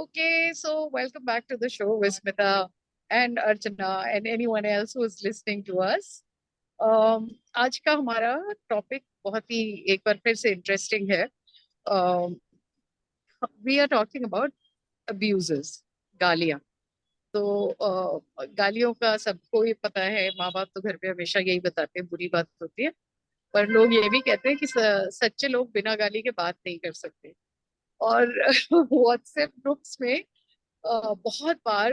Okay, so welcome back to the show, Vismita and Archana and anyone else who is listening to us. आज का हमारा topic बहुत ही एक बार फिर से इंटरेस्टिंग है. We are talking about abuses, गालियां. तो गालियों का सबको ही पता है. माँ बाप तो घर पे हमेशा यही बताते हैं, बुरी बात होती है. पर लोग ये भी कहते हैं कि सच्चे लोग बिना गाली के बात नहीं कर सकते. और व्हाट्सएप ग्रुप्स में बहुत बार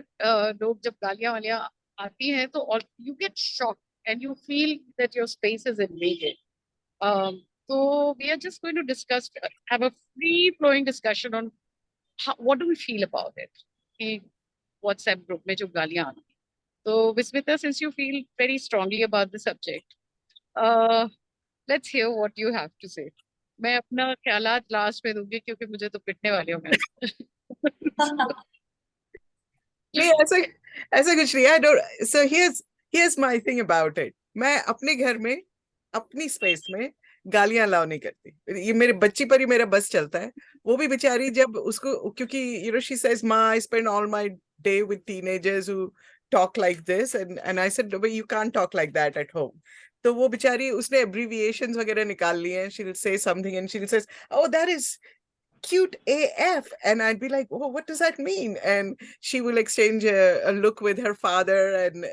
लोग जब गालियां वालियां आती हैं तो और you get shock and you feel that your space is invaded. तो we are just going to discuss, have a free flowing discussion on what do we feel about it कि व्हाट्सएप ग्रुप में जो गालियां आती हैं. तो Vismita, since you feel very strongly about the subject, let's hear what you have to say. मैं अपना ख्यालात लास्ट में दूंगी क्योंकि मुझे तो पिटने वाले हो मैं. नहीं, ऐसा ऐसा कुछ नहीं. I don't. So here's my thing about it. मैं अपने घर में अपनी स्पेस में गालियां अलाउ नहीं करती. ये मेरे बच्ची पर ही मेरा बस चलता है. वो भी बेचारी जब उसको, क्योंकि शी सेज माँ, I spend all my day with teenagers who talk like this, and I said you can't talk like that at home. तो वो बेचारी, उसने एब्रीविएशंस वगैरह निकाल लिए हैं. She will say something and she will say, oh, that is cute AF, and I'd be like, oh, what does that mean? And she will exchange a look with her father, and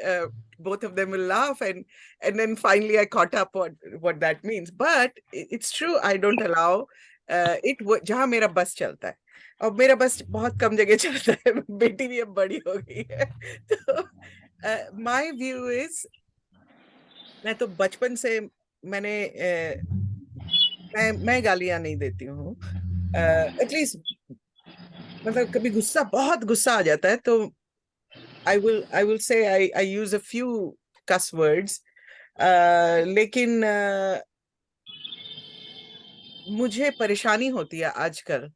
both of them will laugh, and then finally I caught up what that means. But it's true, I don't allow it जहाँ मेरा बस चलता है. और मेरा बस बहुत कम जगह चलता है. बेटी भी अब बड़ी हो गई है. तो my view is, मैं तो बचपन से मैंने मैं गालियां नहीं देती हूँ. एटलीस्ट, मतलब कभी बहुत गुस्सा आ जाता है तो I will say I use a few cuss words. लेकिन मुझे परेशानी होती है आजकल.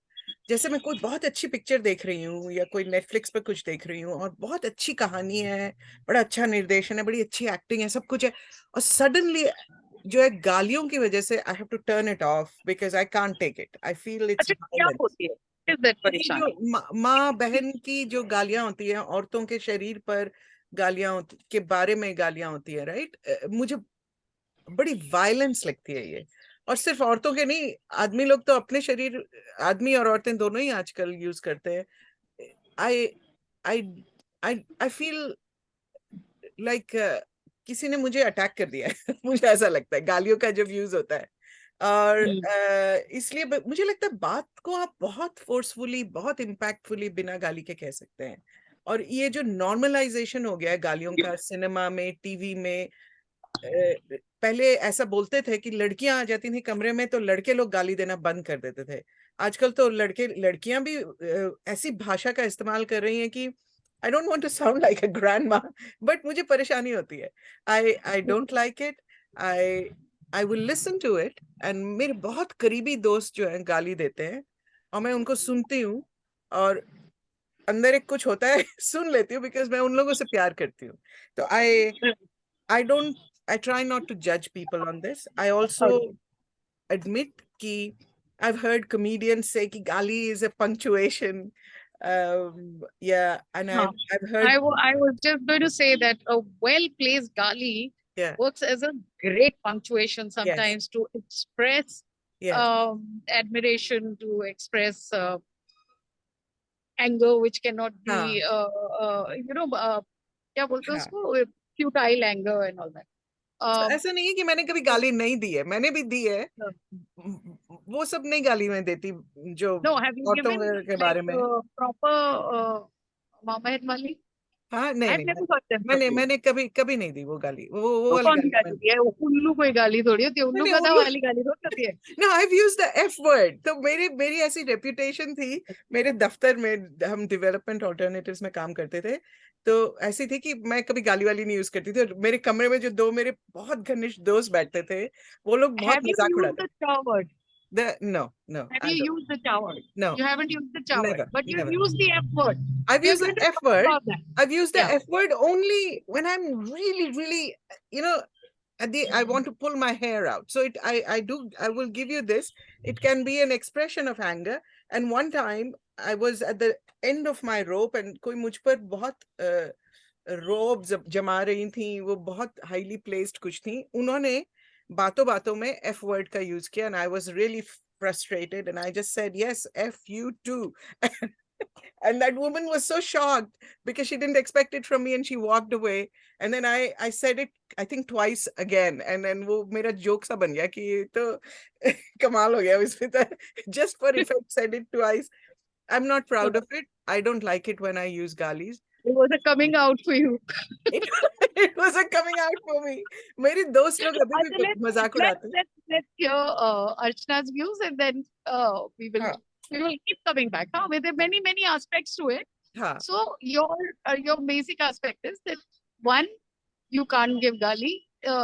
जैसे मैं कोई बहुत अच्छी पिक्चर देख रही हूँ या कोई नेटफ्लिक्स पे कुछ देख रही हूँ और बहुत अच्छी कहानी है, बड़ा अच्छा निर्देशन है, बड़ी अच्छी एक्टिंग है, सब कुछ है, और सडनली जो है गालियों की वजह से I have to turn it off because I can't take it. I feel it's अच्छा, क्या वायलेंस. होती है इस दैट ये जो परेशानी? माँ बहन की जो गालियां होती हैं, औरतों के शरीर पर गालियां के बारे में गालियां होती है, राइट? मुझे बड़ी वायलेंस लगती है ये. और सिर्फ औरतों के नहीं, आदमी लोग तो अपने शरीर, आदमी और औरतें दोनों ही आजकल यूज करते हैं. आई आई आई फील लाइक किसी ने मुझे अटैक कर दिया है. मुझे ऐसा लगता है गालियों का जब यूज होता है. और इसलिए मुझे लगता है बात को आप बहुत फोर्सफुली, बहुत इम्पैक्टफुली बिना गाली के कह सकते हैं. और ये जो नॉर्मलाइजेशन हो गया है गालियों का सिनेमा में, टीवी में. पहले ऐसा बोलते थे कि लड़कियां आ जाती थी कमरे में तो लड़के लोग गाली देना बंद कर देते थे. आजकल तो लड़कियां भी ऐसी भाषा का इस्तेमाल कर रही हैं कि I don't want to sound like a grandma, but मुझे परेशानी होती है. I don't like it. I I will listen to it. And मेरे बहुत करीबी दोस्त जो हैं गाली देते हैं और मैं उनको सुनती हूँ, और अंदर एक कुछ होता है. सुन लेती हूँ बिकॉज मैं उन लोगों से प्यार करती हूँ. तो I don't, I try not to judge people on this. I also admit कि I've heard comedians say कि गाली is a punctuation. Yeah, and I've heard, I was just going to say that a well-placed gali yeah, works as a great punctuation yes, sometimes to express yes, admiration, to express anger, which cannot हाँ, be, क्या बोलते हैं हाँ. उसको, futile anger and all that. So, Um, ऐसा नहीं है कि मैंने कभी गाली नहीं दी है, मैंने भी दी है. वो सब नहीं गाली में देती जो no, have you औरतों given के like बारे में. proper Mamahed Mali? हाँ, नहीं I've नहीं, never heard them from मैंने you. मैंने कभी कभी नहीं दी वो गाली. वो तो वाली कौन सी गाली गाली मैंने. दी है? वो उल्लू कोई गाली थोड़ी होती है, उल्लू नहीं, गधा उल्लू. वाली गाली थोड़ी होती है. No, I've used the F word. तो मेरी ऐसी रेपुटेशन थी. मेरे दफ्तर में, हम डेवलपमेंट ऑल्टरनेटिव्स में काम करते थे, तो ऐसी थी कि मैं कभी गाली वाली नहीं यूज करती थी. और मेरे कमरे में जो दो मेरे बहुत घनिष्ठ दोस्त बैठते थे, वो लोग बहुत Have you मजाक used उड़ाते. the chow word? No, Have I you don't. used the chow word? No, You haven't used the chow word, never, but you've never. used the F word. I've We are used going the to F talk word. about that. I've used the Yeah. F word only when I'm really, really, you know, I want to pull my hair out. So I will give you this. It can be an expression of anger. And one time I was at the end of my rope and कोई मुझ पर बहुत रोब जमा रही थी, वो बहुत हाईली प्लेस्ड कुछ थी, उन्होंने बातों बातों में F word का यूज किया, and I was really frustrated and I just said yes, F you too. And that woman was so shocked because she didn't expect it from me and she walked away. And then I said it, I think twice again. And then वो मेरा joke सा बन गया कि ये तो कमाल हो गया Vismita, just for effect said it twice. I'm not proud of it. I don't like it when I use galis. It was a coming out for you. It, it was a coming out for me. मेरी दोस्त लोग अभी So भी मजाक उड़ाते हैं. let's hear Archana's views, and then हाँ, we will keep coming back. Huh? With the many aspects to it. हाँ. So your basic aspect is that one, you can't give gali.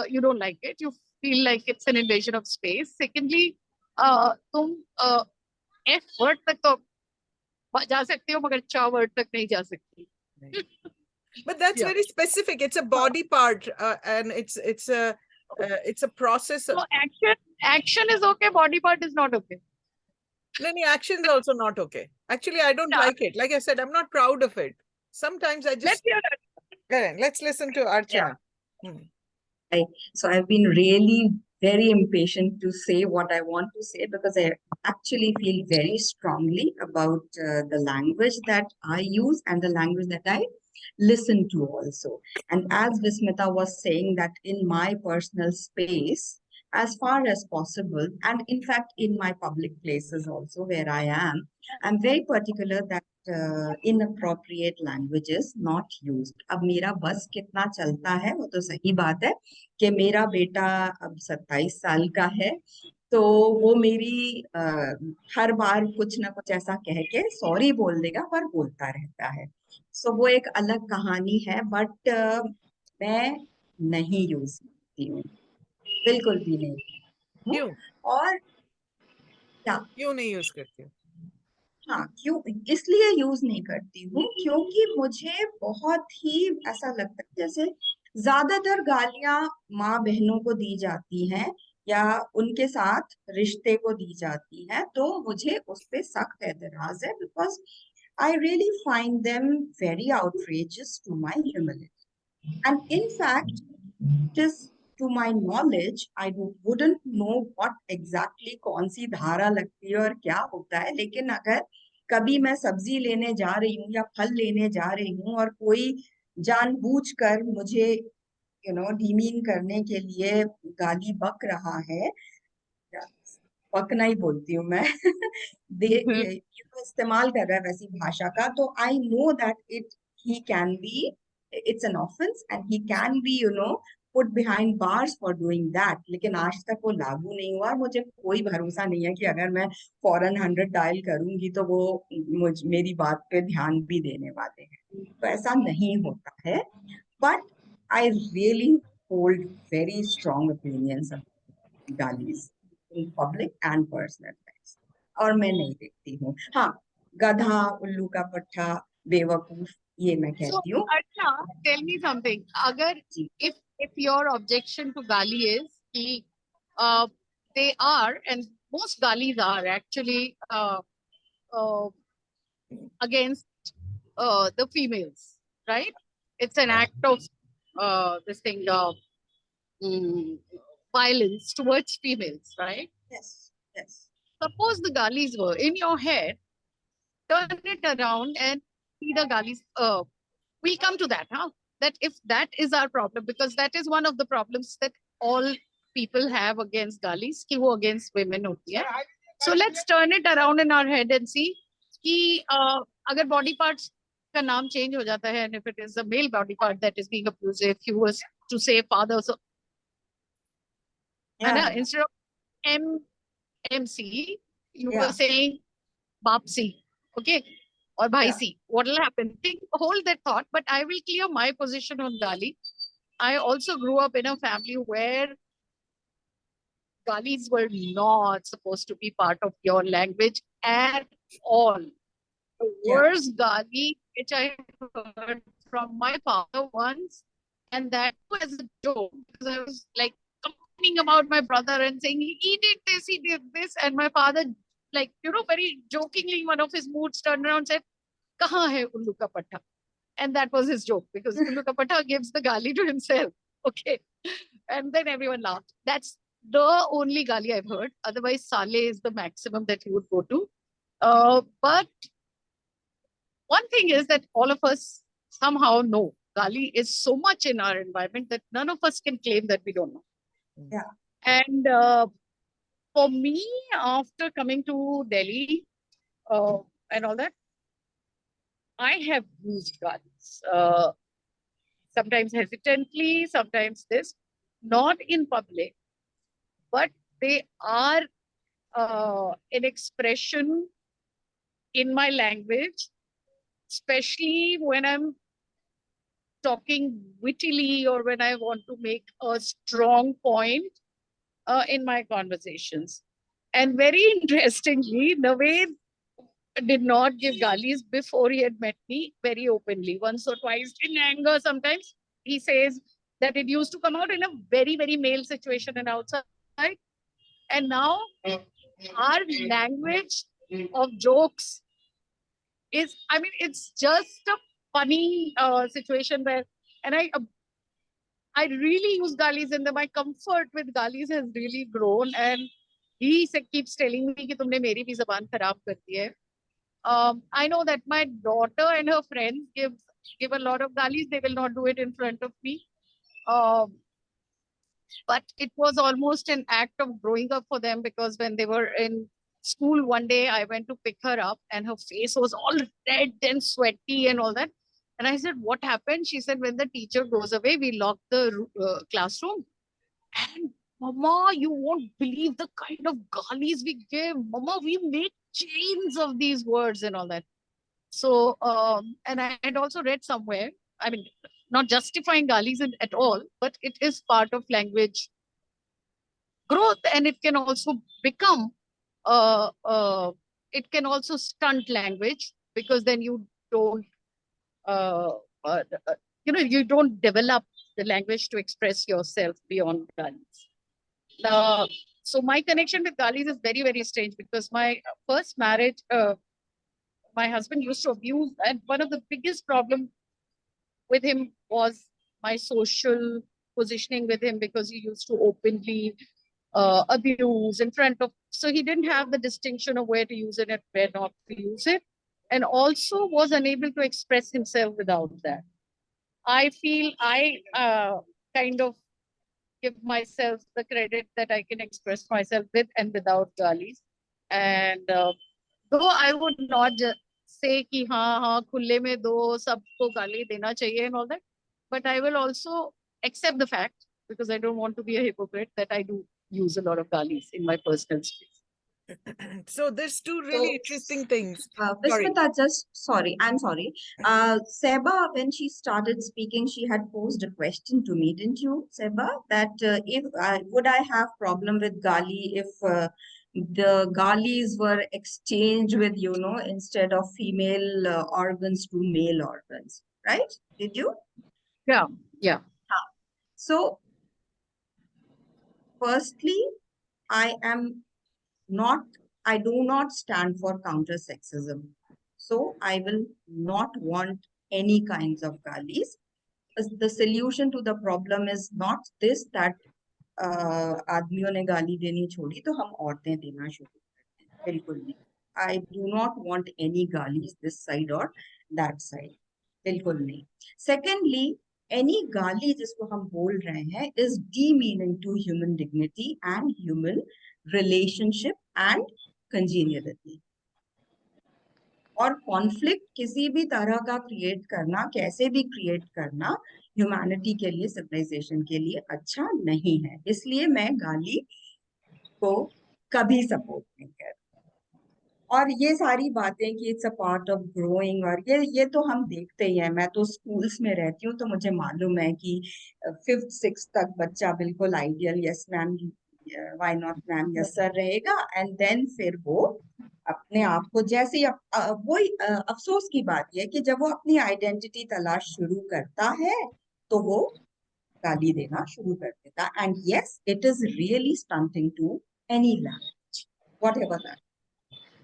You don't like it. You feel like it's an invasion of space. Secondly, तुम F word तक तो जा सकती हो, मगर चा word तक नहीं जा सकती. But that's Yeah. very specific. It's a body part, and it's a process. So action is okay. Body part is not okay. No, action is also not okay. Actually, I don't like it. Like I said, I'm not proud of it. Sometimes I just. Let's hear that. Let's listen to Archana. So I've been really very impatient to say what I want to say because I actually feel very strongly about the language that I use and the language that I listen to also. And as Vismita was saying, that in my personal space, as far as possible, and in fact in my public places also where I am, I'm very particular that inappropriate languages not used. अब मेरा बस कितना चलता है वो तो सही बात है कि मेरा बेटा अब 27 साल का है, तो वो मेरी हर बार कुछ ना कुछ ऐसा कह के सॉरी बोल देगा, पर बोलता रहता है. सो वो एक अलग कहानी है, बट मैं नहीं यूज करती हूँ, बिल्कुल भी नहीं. क्यों? और क्या क्यों नहीं यूज करती हूँ? हाँ, क्यों इसलिए यूज नहीं करती हूँ क्योंकि मुझे बहुत ही ऐसा लगता है जैसे ज्यादातर गालियां माँ बहनों को दी जाती हैं या उनके साथ रिश्ते को दी जाती हैं, तो मुझे उस पे सख्त एतराज है, because I really find them very outrageous to my humility. And in fact, just to my knowledge, I wouldn't know what exactly कौन सी धारा लगती है और क्या होता है, लेकिन अगर कभी मैं सब्जी लेने जा रही हूँ या फल लेने जा रही हूँ और कोई जानबूझकर मुझे डीमीन करने के लिए गाली बक रहा है, पकना ही बोलती हूँ मैं, इस्तेमाल कर रहा है वैसी भाषा का, तो I know that he can be, it's an offense and he can be put behind bars for doing that. लेकिन आज तक वो लागू नहीं हुआ. मुझे कोई भरोसा नहीं है कि अगर मैं फौरन 100 डायल करूंगी तो वो मेरी बात पे ध्यान भी देने वाले हैं, तो ऐसा नहीं होता है. But I really hold very strong opinions of गालीज in public and personal life, और मैं नहीं देखती हूँ. हाँ, गधा, उल्लू का पट्टा, बेवकूफ, ये मैं कहती हूँ. अच्छा, tell me something. अगर if your objection to gali is कि they are, and most galis are actually against the females, right? It's an act of this thing mm, violence towards females, right? Yes, yes. Suppose the galis were in your head, turn it around and see the galis. We'll come to that, huh? That if that is our problem, because that is one of the problems that all people have against galis, कि वो against women होती है. So let's turn it around in our head and see कि अगर body parts का नाम change हो जाता है, and if it is a male body part that is being abused, if you was to say father, so Yeah. instead of MC, you Yeah. were saying Bapsi, okay, or Bhaisi. What will happen? Think, hold that thought, but I will clear my position on Gali. I also grew up in a family where Galis were not supposed to be part of your language at all. The worst Gali which I heard from my father once, and that was a joke, because I was like complaining about my brother and saying he did this, and my father like, very jokingly, one of his moods turned around and said, "Kahan hai ullu ka patta?" And that was his joke, because ullu ka patta gives the gali to himself. Okay. And then everyone laughed. That's the only gali I've heard. Otherwise, sale is the maximum that he would go to. But one thing is that all of us somehow know gali is so much in our environment that none of us can claim that we don't know. Yeah. And for me, after coming to Delhi and all that, I have used galis. Sometimes hesitantly, sometimes this, not in public, but they are an expression in my language, especially when I'm talking wittily or when I want to make a strong point in my conversations. And very interestingly, Naved did not give galis before he had met me very openly. Once or twice in anger, sometimes he says that it used to come out in a very, very male situation and outside. And now our language of jokes is, I mean, it's just a funny situation where, and I really use galis, and my comfort with galis has really grown. And keeps telling me कि तुमने मेरी भी ज़बान खराब कर दी है. I know that my daughter and her friends give a lot of galis. They will not do it in front of me. Um, but it was almost an act of growing up for them, because when they were in school one day, I went to pick her up and her face was all red and sweaty and all that. And I said, "What happened?" She said, "When the teacher goes away, we lock the classroom. And Mama, you won't believe the kind of galis we give. Mama, we make chains of these words and all that." So, and I had also read somewhere, I mean, not justifying galis at all, but it is part of language growth, and it can also become, uh, uh, it can also stunt language, because then you don't, uh, uh, uh, you don't develop the language to express yourself beyond galis. Uh, so my connection with galis is very, very strange, because my first marriage, my husband used to abuse, and one of the biggest problem with him was my social positioning with him, because he used to openly abuse in front of, so he didn't have the distinction of where to use it and where not to use it, and also was unable to express himself without that. I feel I kind of give myself the credit that I can express myself with and without galis. And though I would not say कि हाँ हाँ खुले में दो सबको गाली देना चाहिए and all that, but I will also accept the fact, because I don't want to be a hypocrite, that I do use a lot of galis in my personal space. So there's two really interesting things. Sorry. Vismita, I'm sorry. Sehba, when she started speaking, she had posed a question to me, didn't you, Sehba? That if would I have problem with Gali if the Galis were exchanged with, instead of female organs to male organs, right? Did you? Yeah, yeah. So, firstly, I do not stand for counter sexism. So I will not want any kinds of galis. The solution to the problem is not this that आदमियों ने गाली देनी छोड़ी तो हम औरतें देना शुरू करते हैं. बिल्कुल नहीं. I do not want any galis this side or that side. बिल्कुल नहीं. Secondly, any गाली जिसको हम बोल रहे हैं is demeaning to human dignity and human relationship and congeniality. और कॉन्फ्लिक्ट किसी भी तरह का क्रिएट करना, कैसे भी क्रिएट करना, ह्यूमैनिटी के लिए, सिविलाइजेशन के लिए अच्छा नहीं है. इसलिए मैं गाली को कभी सपोर्ट नहीं कर. और ये सारी बातें कि it's a part of growing, और ये तो हम देखते ही हैं. मैं तो स्कूल्स में रहती हूँ तो मुझे मालूम है कि 5th 6th तक बच्चा बिल्कुल ideal yes ma'am, why not ma'am, yes sir रहेगा. एंड देन फिर वो अपने आप को जैसे ही वही अफसोस की बात यह है कि जब वो अपनी आइडेंटिटी तलाश शुरू करता है तो वो गाली देना शुरू कर देता. And yes, it is really stunting to any language, whatever that.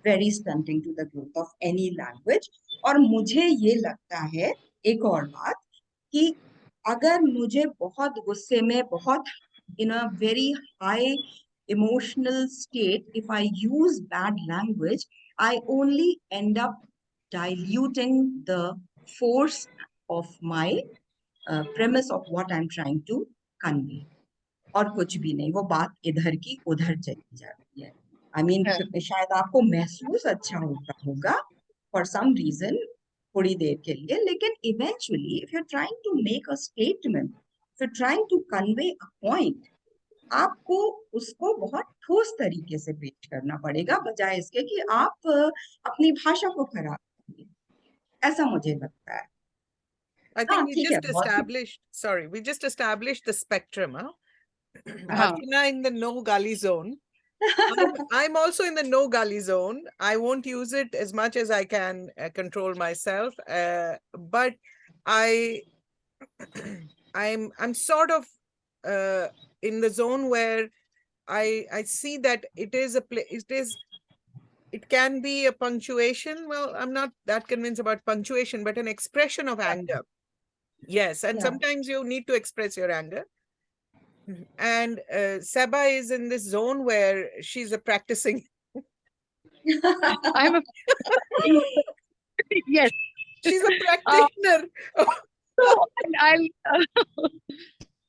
very stunting to the growth of any language. और मुझे ये लगता है एक और बात कि अगर मुझे बहुत गुस्से में बहुत in a very high emotional state, if I use bad language, I only end up diluting the force of my premise of what I'm trying to convey. और कुछ भी नहीं, वो बात इधर की उधर चली जाती है. आई मीन शायद आपको महसूस अच्छा होता होगा फॉर सम रीजन थोड़ी देर के लिए, लेकिन eventually if you are trying to make a statement, if you are trying to convey a point, आपको उसको बहुत ठोस तरीके से पेश करना पड़ेगा, बजाय इसके कि आप अपनी भाषा को खराब करिए. ऐसा मुझे लगता है. I हाँ think we ठीक है, just बहुत established, sorry, we just established the spectrum, huh? हाँ. Archana in the no Gaali zone. I'm also in the no Gaali zone. I won't use it as much as I can control myself. But I'm sort of in the zone where I see that it is it can be a punctuation. Well, I'm not that convinced about punctuation, but an expression of anger. Yes, and Yeah. sometimes you need to express your anger. And Sehba is in this zone where she's a practicing. I'm a yes. She's a practitioner. So I'll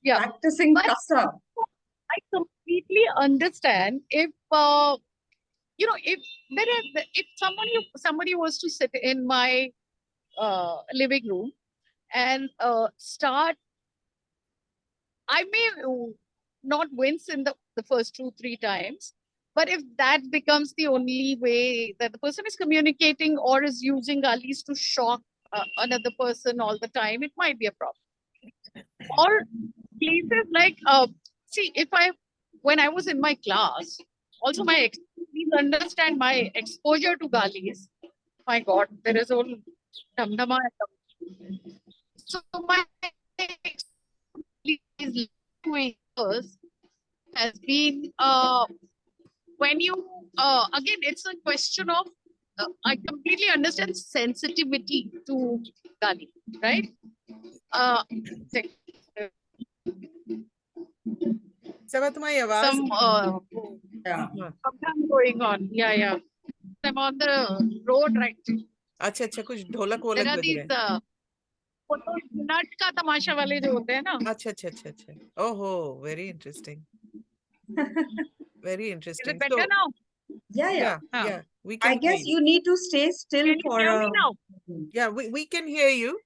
yeah, practicing but kasa. I completely understand if you know, if there is, if somebody was to sit in my living room and start, I may not wince in the first 2 3 times, but if that becomes the only way that the person is communicating or is using galis to shock another person all the time, it might be a problem. Or places like see, if I when I was in my class, also please understand my exposure to galis, my god, there is all damdama. So my language has been when you again, it's a question of I completely understand sensitivity to gali, right? Sehba, तुम्हारी आवाज Some Yeah. program going on. Yeah. I'm on the road right. अच्छा अच्छा कुछ ढोलक वोलक There are बज रहे these हैं. नट का तमाशा वाले जो होते हैं ना. अच्छा अच्छा अच्छा अच्छा. Oh, very interesting. Very Is interesting. it better now? Yeah. Yeah, we I can hear guess you. you need to stay still Can you for hear me now? Yeah, we can hear you.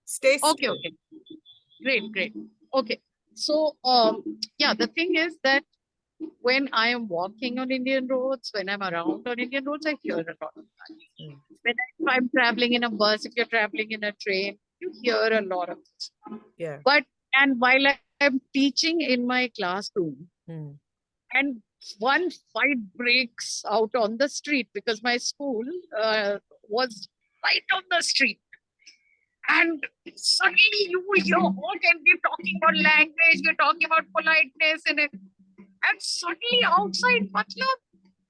Stay still. Okay. Great. Okay. So yeah, the thing is that when I am walking on Indian roads, when I'm around on Indian roads, I hear a lot of that. Mm. If I'm traveling in a bus, if you're traveling in a train, you hear a lot of this. Yeah. But and while I'm teaching in my classroom, Mm. and one fight breaks out on the street because my school was right on the street. And suddenly you will hear all and we're talking about language, we're talking about politeness and suddenly outside, matlab,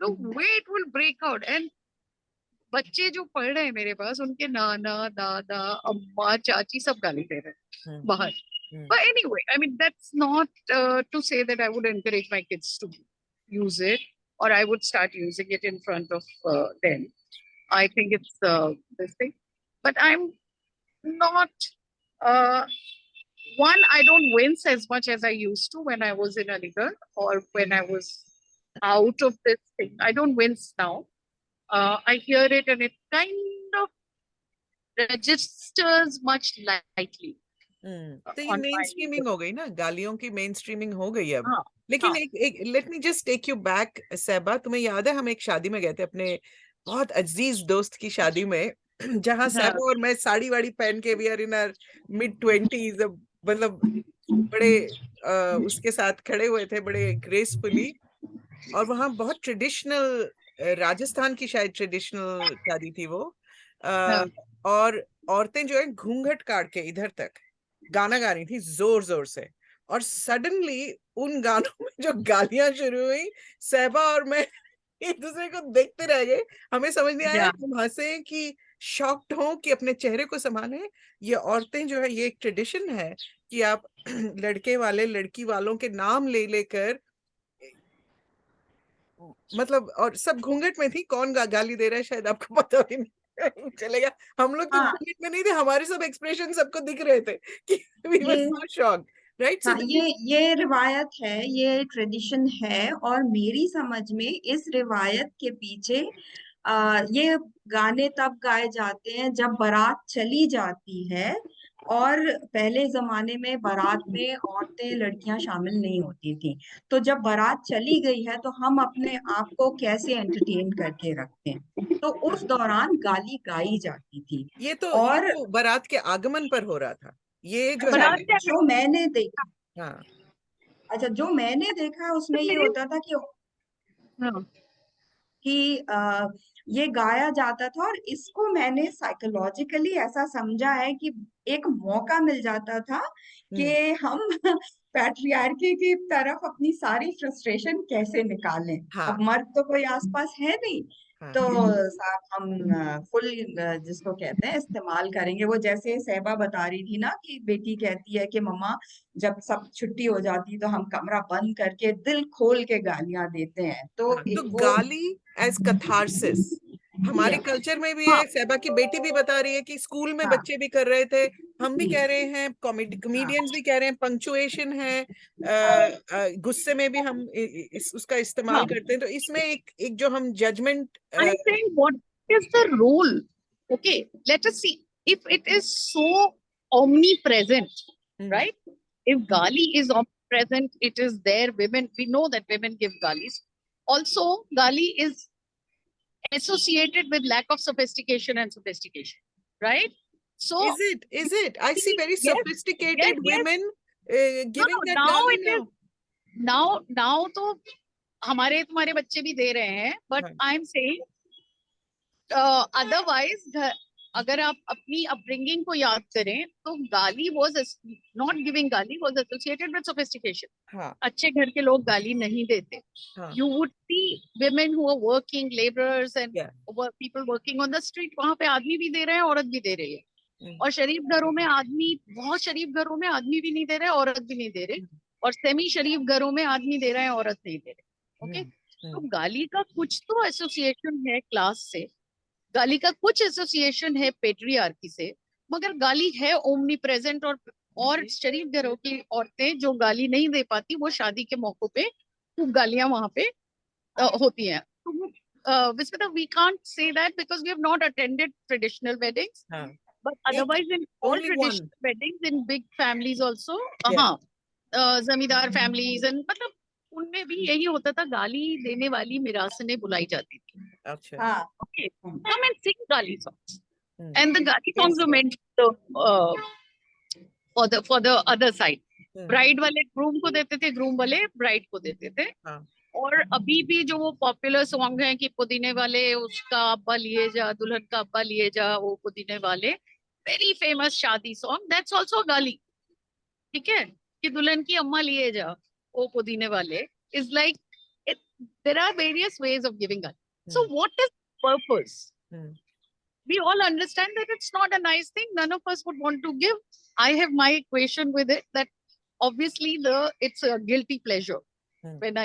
the way it will break out. And बच्चे जो पढ़ रहे हैं मेरे पास, उनके नाना दादा अम्मा चाची सब गाली दे रहे हैं बाहर. But anyway, I mean, that's not to say that I would encourage my kids to use it or I would start using it in front of them. I think it's this thing. But I'm not, one, I don't wince as much as I used to when I was in Aligarh or when I was out of this thing. I don't wince now. I hear it and it kind of registers much lightly. तो ये main streaming हो गई ना, गालियों की main streaming हो गई अब. हाँ, लेकिन एक let me just take you back Sahba. तुम्हें याद है हम एक शादी में गए थे अपने बहुत अजीज दोस्त की शादी में, जहाँ सहबा और मैं साड़ी वाड़ी पहन के we are in our mid-20s, मतलब बड़े उसके साथ खड़े हुए थे बड़े ग्रेसफुली. और वहाँ बहुत ट्रेडिशनल राजस्थान की शायद ट्रेडिशनल शादी थी वो. और औरतें जो है घूंघट काट के इधर तक गाना गा रही थी जोर जोर से. और सडनली उन गानों में जो गालियां शुरू हुई, सहबा और मैं एक दूसरे को देखते रह गए, हमें समझ नहीं आया Yeah. हम हंसे कि शॉक्ड हो कि अपने चेहरे को संभाले। ये औरतें जो है, ये एक ट्रेडिशन है कि आप लड़के वाले लड़की वालों के नाम ले लेकर, मतलब, और सब घूंघट में थी। कौन गाली दे रहा है शायद आपको पता भी नहीं चलेगा। हम लोग तो हाँ, घूंघट में नहीं थे, हमारे सब एक्सप्रेशन सबको दिख रहे थे कि वी वर ये सो शॉक्ड, राइट? सो हाँ, ये रिवायत है, ये ट्रेडिशन है, और मेरी समझ में इस रिवायत के पीछे ये गाने तब गाए जाते हैं जब बारात चली जाती है, और पहले जमाने में बारात में औरतें लड़कियां शामिल नहीं होती थी। तो जब बारात चली गई है तो हम अपने आप को कैसे एंटरटेन करके रखते हैं, तो उस दौरान गाली गाई जाती थी। ये और तो बारात के आगमन पर हो रहा था, ये जो अच्छा, है। बारात क्या जो मैंने देखा, हाँ। अच्छा, जो मैंने देखा है उसमें ये होता था हाँ, कि ये गाया जाता था, और इसको मैंने साइकोलॉजिकली ऐसा समझा है कि एक मौका मिल जाता था कि हम्म। हम पैट्रियार्की की तरफ अपनी सारी फ्रस्ट्रेशन कैसे निकालें। हाँ। अब मर्द तो कोई आसपास है नहीं, हाँ। तो साहब हम फुल, जिसको कहते हैं, इस्तेमाल करेंगे। वो जैसे सहबा बता रही थी ना कि बेटी कहती है कि मम्मा, जब सब छुट्टी हो जाती तो हम कमरा बंद करके दिल खोल के गालियां देते हैं, तो हाँ, तो वो गाली एज कथारसिस हमारे या कल्चर में भी हाँ, है। सहबा की बेटी भी बता रही है कि स्कूल में हाँ, बच्चे भी कर रहे थे, हम भी कह रहे हैं, हाँ, कॉमेडियंस भी कह रहे हैं, पंक्चुएशन है, हाँ, गुस्से में भी हम उसका इस्तेमाल हाँ। करते हैं। तो इसमें एक जो हम judgement. I'm saying, what is the role? Okay, let us see. If it is so omnipresent, right? If Gali is omnipresent, it is there. Women, we know that women give Galis. Also, Gali is associated with lack of sophistication and sophistication, right? So, Is it I see very yes, yes, sophisticated yes. women No, giving no, that now gali it is, now. now तो हमारे तुम्हारे बच्चे भी दे रहे हैं, but हाँ, I'm saying otherwise अगर आप अपनी अपब्रिंगिंग को याद करें तो गाली वाज नॉट गिविंग, गाली वाज एसोसिएटेड विद सोफिस्टिकेशन। हाँ, अच्छे घर के लोग गाली नहीं देते। हाँ, you would see women who are working laborers and yeah. people working on the street, वहां पे आदमी भी दे रहे हैं, औरत भी दे रही है। और शरीफ घरों में आदमी, बहुत शरीफ घरों में आदमी भी नहीं दे रहे, औरत भी नहीं दे रहे, और सेमी शरीफ घरों में आदमी दे रहा है, औरत नहीं दे रहे। ओके, तो गाली का कुछ तो एसोसिएशन है क्लास से, गाली का कुछ एसोसिएशन है पेट्रियार्की से, मगर गाली है ओमनी प्रेजेंट। और शरीफ घरों की औरतें जो गाली नहीं दे पाती, वो शादी के मौकों पे खूब गालियां वहां पे होती हैं। तो Vismita, we can't say that because we have not attended traditional weddings, हाँ, बट एक otherwise in all only one. Traditional weddings in big families also, Yeah. हाँ, जमींदार फैमिलीज एंड, मतलब उनमें भी यही होता था, गाली देने वाली मिरासने बुलाई जाती थी। अच्छा। हाँ, Okay, come and sing Gaali songs. Hmm. And the Gaali yes, songs were meant for the other side. Hmm. Bride वाले ग्रूम को देते थे, ग्रूम वाले ब्राइड को देते थे। हाँ, और अभी भी जो वो पॉपुलर सॉन्ग हैं कि पुदीने वाले उसका अब्बा लिए जा, दुल्हन का अब्बा लिए जा, वो पुदीने वाले, वेरी फेमस शादी सॉन्ग, दैट्स आल्सो गाली। ठीक है, कि दुल्हन की अम्मा लिए जा, वो पुदीने वाले, is like, there are various ways of giving गाली। So what is purpose? Hmm. We all understand that it's not a nice thing. None of us would want to give. I have my equation with it that obviously it's a guilty pleasure when I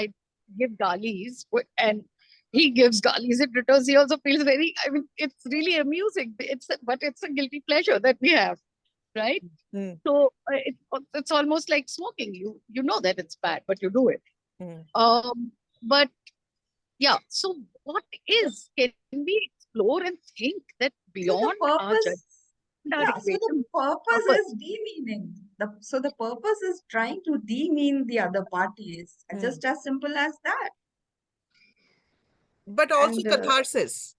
give galis, and he gives galis in return. He also feels very, I mean, it's really amusing. But it's a guilty pleasure that we have, right? Hmm. So it's almost like smoking. You know that it's bad, but you do it. Hmm. But yeah, so what is, can we explore and think that so the beyond our purpose, judgment, our yeah, so the equation, purpose purpose? is demeaning. So the purpose is trying to demean the other party. It's just as simple as that. But also And catharsis.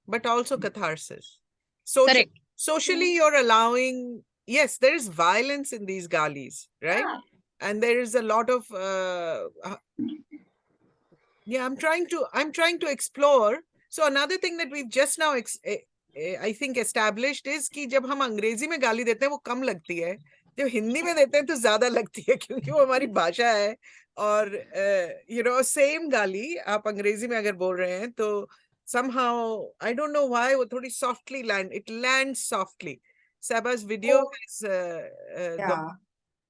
Social, Correct. socially, you're allowing. Yes, there is violence in these galis, right? yeah, And there is a lot of. Yeah, I'm trying to explore. So another thing that we've just now I think established is कि जब हम अंग्रेजी में गाली देते हैं वो कम लगती है, जब हिंदी में देते हैं तो ज्यादा लगती है, क्योंकि वो हमारी भाषा है। और सेम गाली आप अंग्रेजी में अगर बोल रहे हैं तो somehow I don't know why वो थोड़ी softly it lands softly. Seba's video तो has या gone.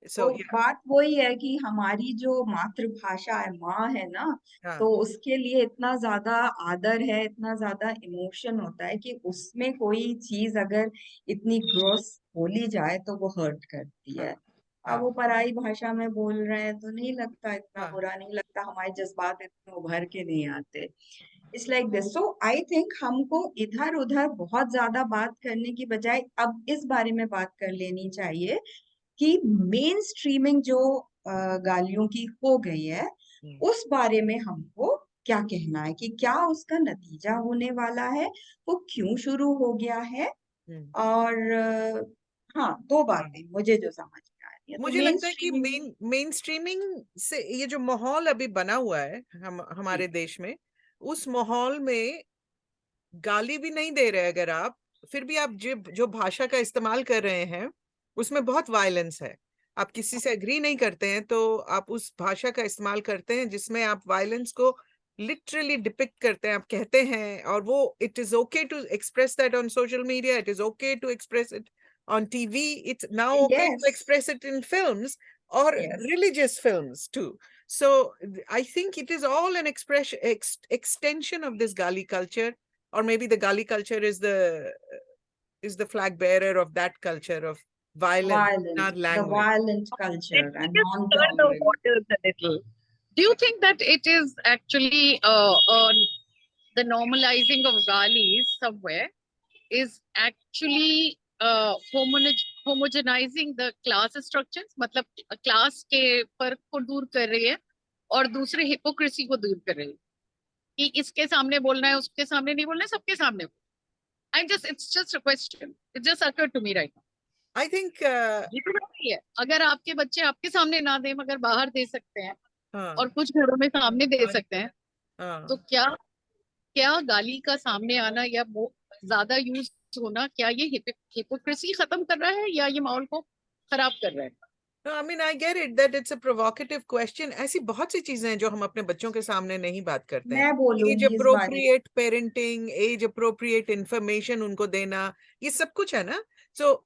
So तो yeah. बात वही है कि हमारी जो मातृभाषा है, माँ है ना, तो हाँ उसके लिए इतना ज्यादा आदर है, इतना ज्यादा इमोशन होता है कि उसमें कोई चीज अगर इतनी ग्रोस बोली जाए तो वो हर्ट करती हाँ है। अब हाँ वो पराई भाषा में बोल रहे हैं तो नहीं लगता, इतना हाँ बुरा नहीं लगता, हमारे जज्बात इतने उभर के नहीं आते। It's like this. So I think हमको इधर उधर बहुत ज्यादा बात करने की बजाय अब इस बारे में बात कर लेनी चाहिए कि मेन स्ट्रीमिंग जो गालियों की हो गई है, हम्म, उस बारे में हमको क्या कहना है, कि क्या उसका नतीजा होने वाला है, वो क्यों शुरू हो गया है। हम्म, और हाँ, दो हाँ। बातें मुझे जो समझ में आ रही है, तो मुझे मेन लगता है कि स्ट्रीमिंग। मेन स्ट्रीमिंग से ये जो माहौल अभी बना हुआ है हमारे देश में, उस माहौल में गाली भी नहीं दे रहे अगर आप, फिर भी आप जो भाषा का इस्तेमाल कर रहे हैं उसमें बहुत वायलेंस है। आप किसी से एग्री नहीं करते हैं तो आप उस भाषा का इस्तेमाल करते हैं जिसमें आप वायलेंस को लिटरली डिपिक्ट करते हैं, आप कहते हैं। और वो it is okay to express that on social media, it is okay to express it on TV, it's now okay to yes, express it in films or yes. religious films too. So I think it is all an extension of this Gali culture, or maybe the Gali culture is the flag bearer of that culture of violence in Violent, our the language. violent Let culture me and just stir the non-tolerant. waters a little. Do you think that it is actually the normalizing of galis somewhere is actually homogenizing the class structures? मतलब class के फर्क को दूर कर रही है और दूसरे हिपोक्रेसी को दूर कर रही है कि इसके सामने बोलना है, उसके सामने नहीं बोलना है, सबके सामने बोलना है। it's just a question. It just occurred to me right now. I think ये तो सही है, अगर आपके बच्चे आपके सामने ना दे मगर बाहर दे सकते हैं हाँ और कुछ घरों में सामने दे सकते हैं, तो हाँ। क्या क्या गाली का सामने आना या वो ज्यादा यूज होना, क्या ये हिपोक्रेसी खत्म कर रहा है या ये माहौल को खराब कर रहा है? No, I mean, I get it that it's a provocative question. ऐसी बहुत सी चीजें हैं जो हम अपने बच्चों के सामने नहीं बात करते हैं। मैं एज बोलूंगी इस बारे में। Appropriate parenting, age appropriate information उनको देना, ये सब कुछ है ना। सो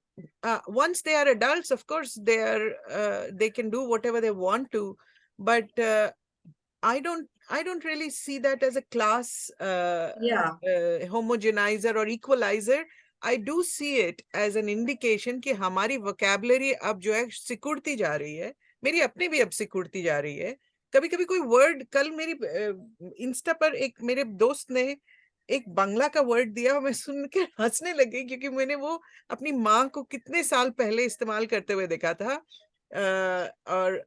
once they are adults, of course they can do whatever they want to, but I don't really see that as a class या homogenizer or equalizer. I do see it as an indication कि हमारी vocabulary अब जो है सिकुड़ती जा रही है। मेरी अपनी भी अब सिकुड़ती जा रही है। कभी कभी कोई वर्ड, कल मेरी इंस्टा पर एक मेरे दोस्त ने एक बांग्ला का वर्ड दिया और मैं सुन के हंसने लगी, क्योंकि मैंने वो अपनी माँ को कितने साल पहले इस्तेमाल करते हुए देखा था। और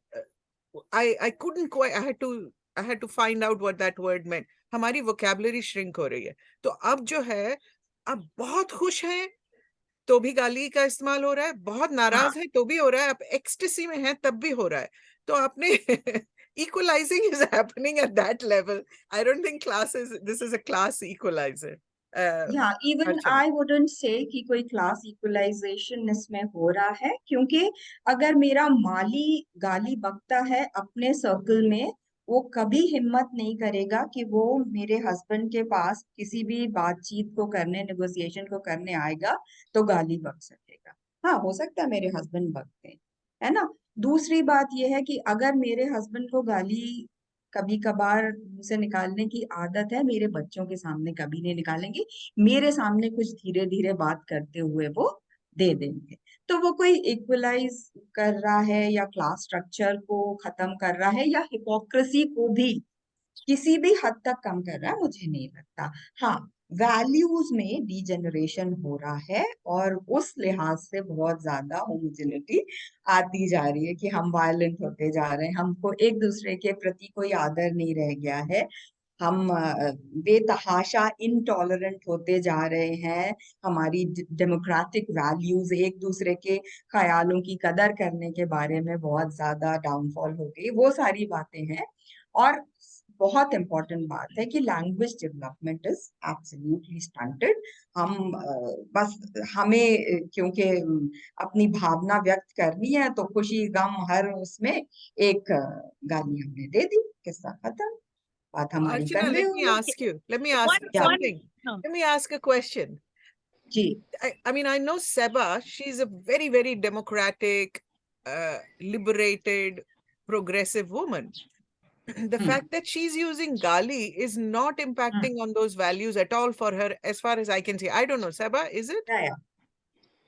I couldn't quite, I had to find out what that word meant. हमारी vocabulary shrink हो रही है। तो अब जो है, अब बहुत खुश हैं तो भी गाली का इस्तेमाल हो रहा है, बहुत हाँ, नाराज है तो भी हो रहा है, अब एक्सटेसी में है तब भी हो रहा है। तो आपने equalizing is happening at that level. I don't think this is a class equalizer. या even Archana. I wouldn't say कि कोई क्लास इक्वलाइजेशन इसमें हो रहा है, क्योंकि अगर मेरा माली गाली बकता है अपने सर्कल में, वो कभी हिम्मत नहीं करेगा कि वो मेरे हस्बैंड के पास किसी भी बातचीत को करने, नेगोशिएशन को करने आएगा तो गाली बक सकेगा। हाँ, हो सकता है मेरे हस्बैंड बकते हैं, है ना। दूसरी बात यह है कि अगर मेरे हस्बैंड को गाली कभी कभार मुंह से निकालने की आदत है, मेरे बच्चों के सामने कभी नहीं निकालेंगे, मेरे सामने कुछ धीरे धीरे बात करते हुए वो दे देंगे। तो वो कोई इक्वलाइज कर रहा है या क्लास स्ट्रक्चर को खत्म कर रहा है या हिपोक्रेसी को भी किसी भी हद तक कम कर रहा है, मुझे नहीं लगता। हाँ, वैल्यूज में डीजेनरेशन हो रहा है और उस लिहाज से बहुत ज्यादा होमोजेनिटी आती जा रही है कि हम वायलेंट होते जा रहे हैं, हमको एक दूसरे के प्रति कोई आदर नहीं रह गया है, हम बेतहाशा इनटॉलरेंट होते जा रहे हैं, हमारी डेमोक्रेटिक वैल्यूज, एक दूसरे के ख्यालों की कदर करने के बारे में बहुत ज्यादा डाउनफॉल हो गई, वो सारी बातें हैं। और बहुत इम्पोर्टेंट बात है कि language development is absolutely stunted. हम बस हमें क्योंकि अपनी भावना व्यक्त करनी है तो खुशी गम हर उसमें एक गाली हमने दे दी, किस्सा खत्म, बात हमारी Archana, कन्वे let हो me गई। ask you. Let me ask one या one something. no. Let me ask a question. जी I mean, I know Sehba, she's a very, very democratic, liberated, progressive woman. The fact that she's using Gaali is not impacting on those values at all for her, as far as I can see. I don't know, Sehba, is it? या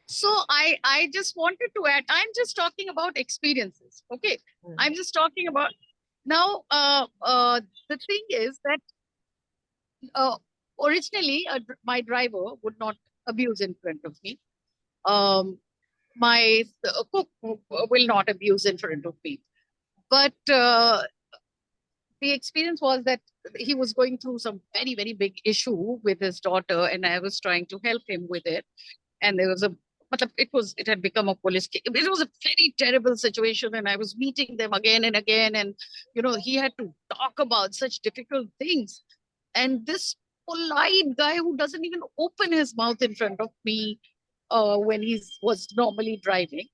So I just wanted to add, I'm just talking about experiences. Okay. I'm just talking about now. The thing is that uh, originally my driver would not abuse in front of me. My cook will not abuse in front of me. But the experience was that he was going through some very, very big issue with his daughter, and I was trying to help him with it. And there was a but it had become a police case. It was a very terrible situation, and I was meeting them again and again, and he had to talk about such difficult things. And this polite guy who doesn't even open his mouth in front of me when he was normally driving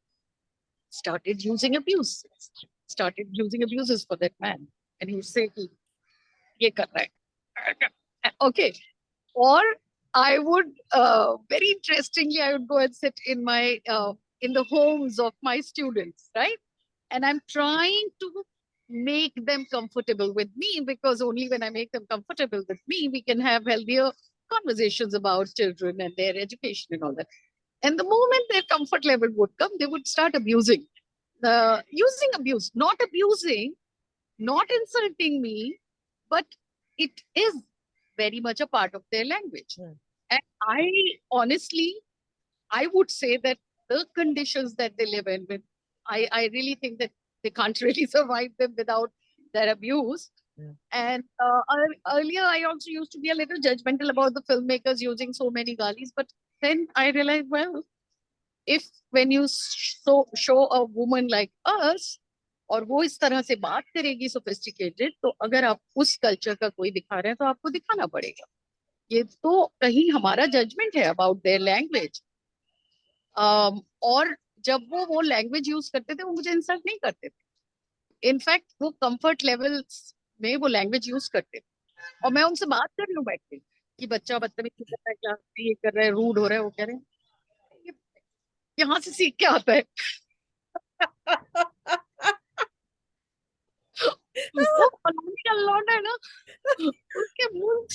started using abuse, started using abuses for that man. And he would say, "Ye kar raha hai." Okay. Or I would, very interestingly, I would go and sit in the homes of my students, right? And I'm trying to make them comfortable with me, because only when I make them comfortable with me, we can have healthier conversations about children and their education and all that. And the moment their comfort level would come, they would start abusing, using abuse, not abusing, not insulting me, but it is very much a part of their language. And I honestly, I would say that the conditions that they live in, I really think that they can't really survive them without their abuse. And earlier, I also used to be a little judgmental about the filmmakers using so many galis, but then I realized, well, if when you show a woman like us, और वो इस तरह से बात करेगी sophisticated, तो अगर आप उस कल्चर का कोई दिखा रहे हैं तो आपको दिखाना पड़ेगा। ये तो कहीं हमारा जजमेंट है अबाउट देयर लैंग्वेज। और जब वो लैंग्वेज यूज करते थे वो मुझे इंसल्ट नहीं करते थे, इनफैक्ट वो कंफर्ट लेवल में वो लैंग्वेज यूज करते थे, और मैं उनसे बात कर लूं बैठ के कि बच्चा बदतमीजी कर रहा है, क्लास में ये कर रहा है, रूड हो रहा है, वो कह रहे हैं यहाँ से सीख के आता है। वो फलाने का लौंडा है ना, उसके मुंह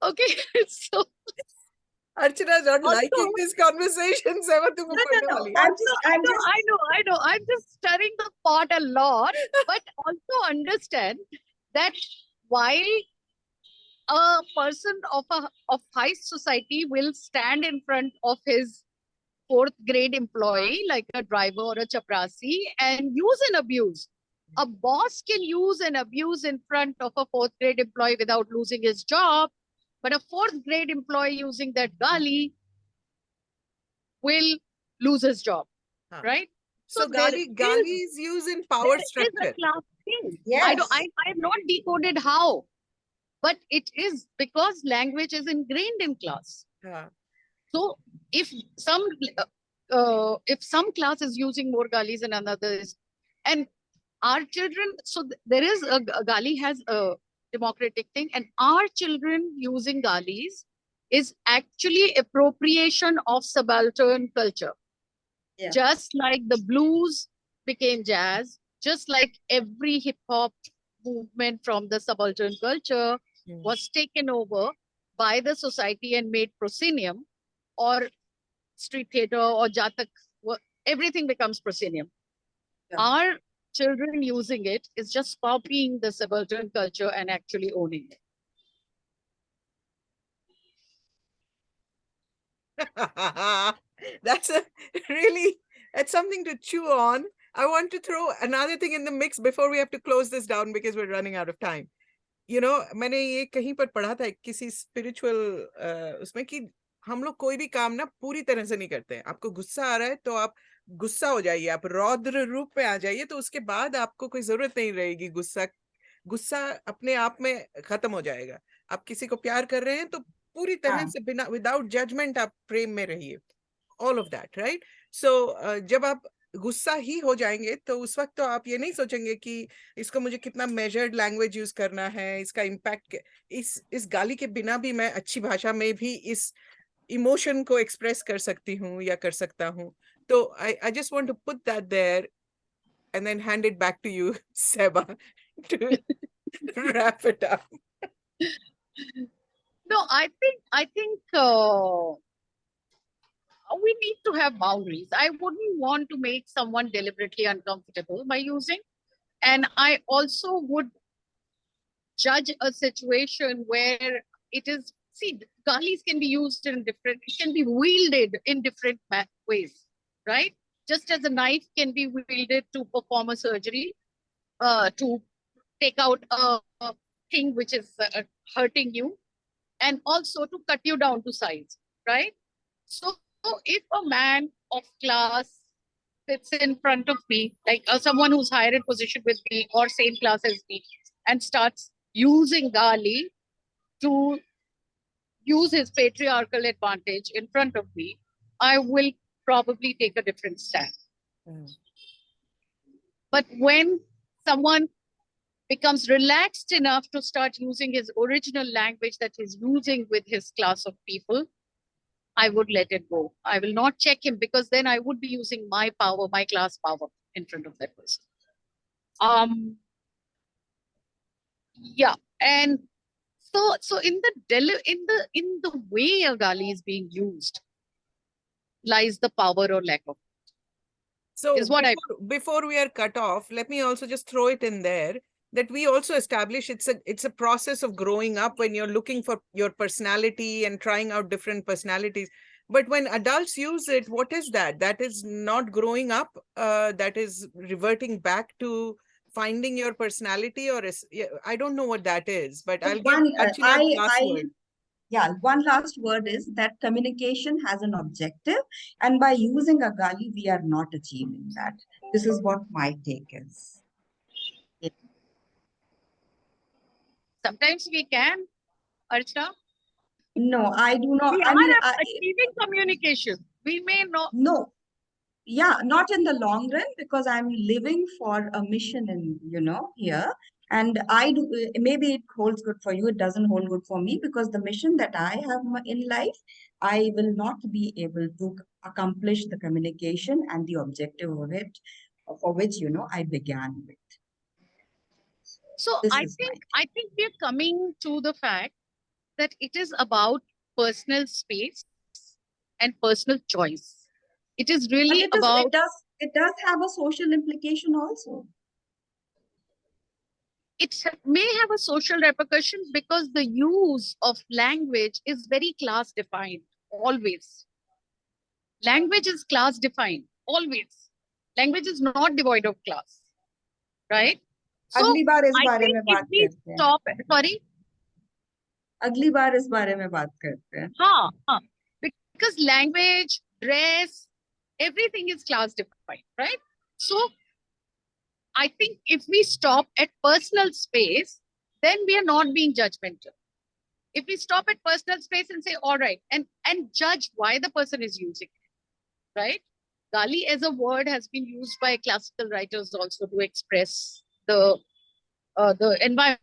okay so Archana's not also, liking this conversation. Sehba, तुमको no पढ़ने no वाली है। I'm also just I'm just I know I'm just stirring the pot a lot, but also understand that while a person of high society will stand in front of his fourth grade employee like a driver or a chaprasi and use an abuse, a boss can use an abuse in front of a fourth grade employee without losing his job, but a fourth grade employee using that gali will lose his job, right? So there Gaali is used in power is a structure. class thing. yes I have not decoded how, but it is because language is ingrained in class. So if some class is using more galis and another is, and our children, so there is a gali has a democratic thing, and our children using galis is actually appropriation of subaltern culture. yeah Just like the blues became jazz, just like every hip hop movement from the subaltern culture was taken over by the society and made proscenium, or street theater or jatak, everything becomes proscenium. yeah Our children using it is just copying the subaltern culture and actually owning it. That's that's something to chew on. I want to throw another thing in the mix before we have to close this down because we're running out of time. मैंने ये कहीं पर पढ़ा था किसी spiritual उसमें कि हम लोग कोई भी काम ना पूरी तरह से नहीं करते हैं। आपको गुस्सा आ रहा है तो आप गुस्सा हो जाइए, आप रौद्र रूप में आ जाइए, तो उसके बाद आपको कोई जरूरत नहीं रहेगी गुस्सा, गुस्सा अपने आप में खत्म हो जाएगा। आप किसी को प्यार कर रहे हैं तो पूरी तरह हाँ से बिना विदाउट जजमेंट आप प्रेम में रहिए, ऑल ऑफ दैट, राइट। सो जब आप गुस्सा ही हो जाएंगे तो उस वक्त तो आप ये नहीं सोचेंगे कि इसको मुझे कितना मेजर्ड लैंग्वेज यूज करना है, इसका इम्पैक्ट, इस गाली के बिना भी मैं अच्छी भाषा में भी इस इमोशन को एक्सप्रेस कर सकती हूँ या कर सकता हूँ। तो I just want to put that there and then hand it back to you, Seba, to wrap it up. No, I think we need to have boundaries. I wouldn't want to make someone deliberately uncomfortable by using, and I also would judge a situation where it is, see, galis can be used in different, it can be wielded in different ways, right? Just as a knife can be wielded to perform a surgery, to take out a thing which is hurting you, and also to cut you down to size, right? So if a man of class sits in front of me, like someone who's higher in position with me or same class as me, and starts using Gali to use his patriarchal advantage in front of me, I will probably take a different stand. Mm. But when someone becomes relaxed enough to start using his original language that he's using with his class of people, I would let it go. I will not check him, because then I would be using my power, my class power in front of that person. Yeah, and so in the way a gali is being used lies the power or lack of, So is what I. before we are cut off, let me also just throw it in there that we also establish it's a process of growing up when you're looking for your personality and trying out different personalities. But when adults use it, what is that? That is not growing up. That is reverting back to finding your personality, or I don't know what that is. But So I'll give one, Archana the last I, word. yeah, one last word is that communication has an objective, and by using a gali, we are not achieving that. This is what my take is. Yeah. Sometimes we can, Archana. No, I do not. We I mean, are achieving communication. We may not. no, yeah, not in the long run, because I'm living for a mission in, here. And I do, maybe it holds good for you, it doesn't hold good for me, because the mission that I have in life, I will not be able to accomplish the communication and the objective of it, for which, I began with. So This I is my think I think we are coming to the fact that it is about personal space and personal choice. It is But really it is, about, it does have a social implication also. it may have a social repercussion, because the use of language is very class defined always. Language is class defined always. Language is not devoid of class, right? So अगली बार इस I बारे think में if बात we करते हैं. stop, sorry, अगली बार इस बारे में बात करते हैं. हाँ, because language, dress, everything is class defined, right? So I think if we stop at personal space, then we are not being judgmental. If we stop at personal space and say, all right, and judge why the person is using it, right? Gali as a word has been used by classical writers also to express the environment